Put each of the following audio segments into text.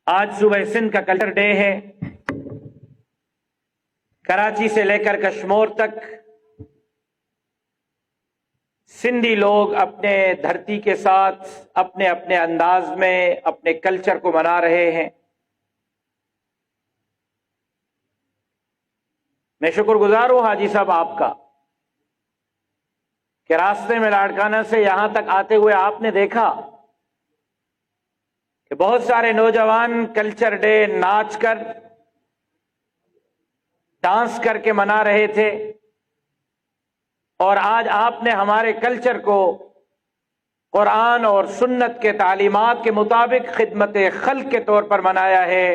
آج صوبہ سندھ کا کلچر ڈے ہے۔ کراچی سے لے کر کشمور تک سندھی لوگ اپنے دھرتی کے ساتھ اپنے اپنے انداز میں اپنے کلچر کو منا رہے ہیں۔ میں شکر گزار ہوں حاجی صاحب آپ کا کہ راستے میں لاڑکانہ سے یہاں تک آتے ہوئے آپ نے دیکھا کہ بہت سارے نوجوان کلچر ڈے ناچ کر ڈانس کر کے منا رہے تھے، اور آج آپ نے ہمارے کلچر کو قرآن اور سنت کے تعلیمات کے مطابق خدمت خلق کے طور پر منایا ہے،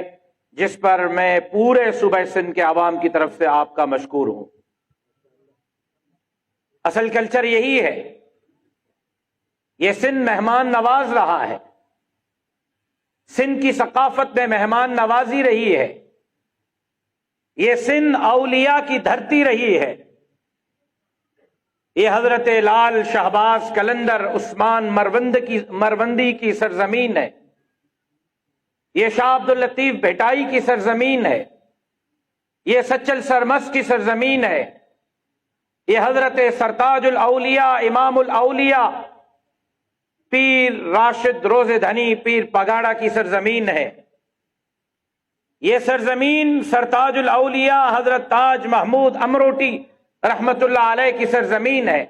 جس پر میں پورے صوبہ سندھ کے عوام کی طرف سے آپ کا مشکور ہوں۔ اصل کلچر یہی ہے، یہ سندھ مہمان نواز رہا ہے، سندھ کی ثقافت میں مہمان نوازی رہی ہے، یہ سندھ اولیاء کی دھرتی رہی ہے، یہ حضرت لال شہباز قلندر عثمان مروندی کی سرزمین ہے، یہ شاہ عبداللطیف بھٹائی کی سرزمین ہے، یہ سچل سرمس کی سرزمین ہے، یہ حضرت سرتاج الاولیاء امام الاولیاء پیر راشد روزے دھنی پیر پگاڑا کی سرزمین ہے، یہ سرزمین سرتاج الاولیاء حضرت تاج محمود امروٹی رحمت اللہ علیہ کی سرزمین ہے،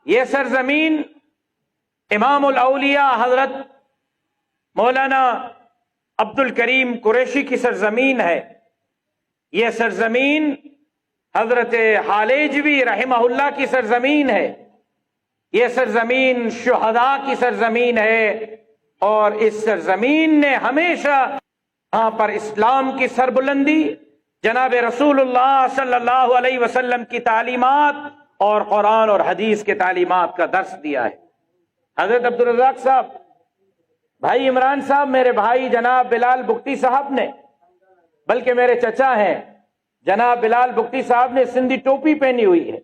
یہ سرزمین امام الاولیاء حضرت مولانا عبد الکریم قریشی کی سرزمین ہے، یہ سرزمین حضرت حالیجوی رحمہ اللہ کی سرزمین ہے، یہ سرزمین شہداء کی سرزمین ہے، اور اس سرزمین نے ہمیشہ یہاں پر اسلام کی سربلندی، جناب رسول اللہ صلی اللہ علیہ وسلم کی تعلیمات اور قرآن اور حدیث کے تعلیمات کا درس دیا ہے۔ حضرت عبدالرزاق صاحب، بھائی عمران صاحب، میرے بھائی جناب بلال بگٹی صاحب نے، بلکہ میرے چچا ہیں جناب بلال بگٹی صاحب نے سندھی ٹوپی پہنی ہوئی ہے،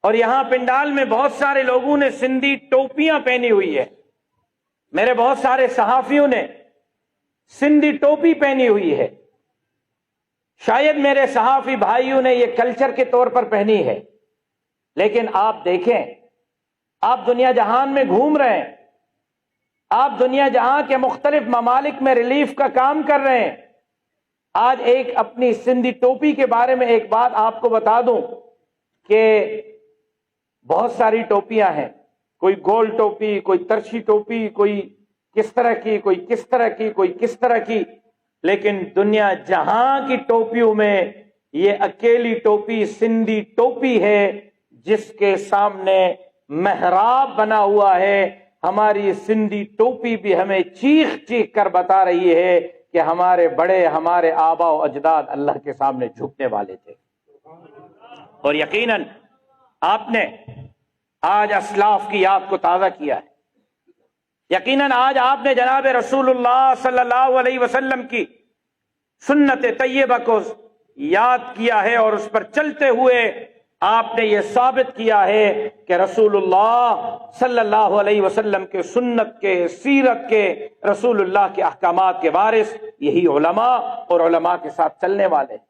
اور یہاں پنڈال میں بہت سارے لوگوں نے سندھی ٹوپیاں پہنی ہوئی ہے، میرے بہت سارے صحافیوں نے سندھی ٹوپی پہنی ہوئی ہے، شاید میرے صحافی بھائیوں نے یہ کلچر کے طور پر پہنی ہے، لیکن آپ دیکھیں، آپ دنیا جہان میں گھوم رہے ہیں، آپ دنیا جہاں کے مختلف ممالک میں ریلیف کا کام کر رہے ہیں۔ آج ایک اپنی سندھی ٹوپی کے بارے میں ایک بات آپ کو بتا دوں کہ بہت ساری ٹوپیاں ہیں، کوئی گول ٹوپی، کوئی ترشی ٹوپی، کوئی کس طرح کی، کوئی کس طرح کی، کوئی کس طرح کی، لیکن دنیا جہاں کی ٹوپیوں میں یہ اکیلی ٹوپی سندھی ٹوپی ہے، جس کے سامنے محراب بنا ہوا ہے۔ ہماری سندھی ٹوپی بھی ہمیں چیخ چیخ کر بتا رہی ہے کہ ہمارے بڑے، ہمارے آبا و اجداد اللہ کے سامنے جھکنے والے تھے، اور یقیناً آپ نے آج اسلاف کی یاد کو تازہ کیا ہے، یقیناً آج آپ نے جناب رسول اللہ صلی اللہ علیہ وسلم کی سنت طیبہ کو یاد کیا ہے، اور اس پر چلتے ہوئے آپ نے یہ ثابت کیا ہے کہ رسول اللہ صلی اللہ علیہ وسلم کے سنت کے، سیرت کے، رسول اللہ کے احکامات کے وارث یہی علماء اور علماء کے ساتھ چلنے والے ہیں۔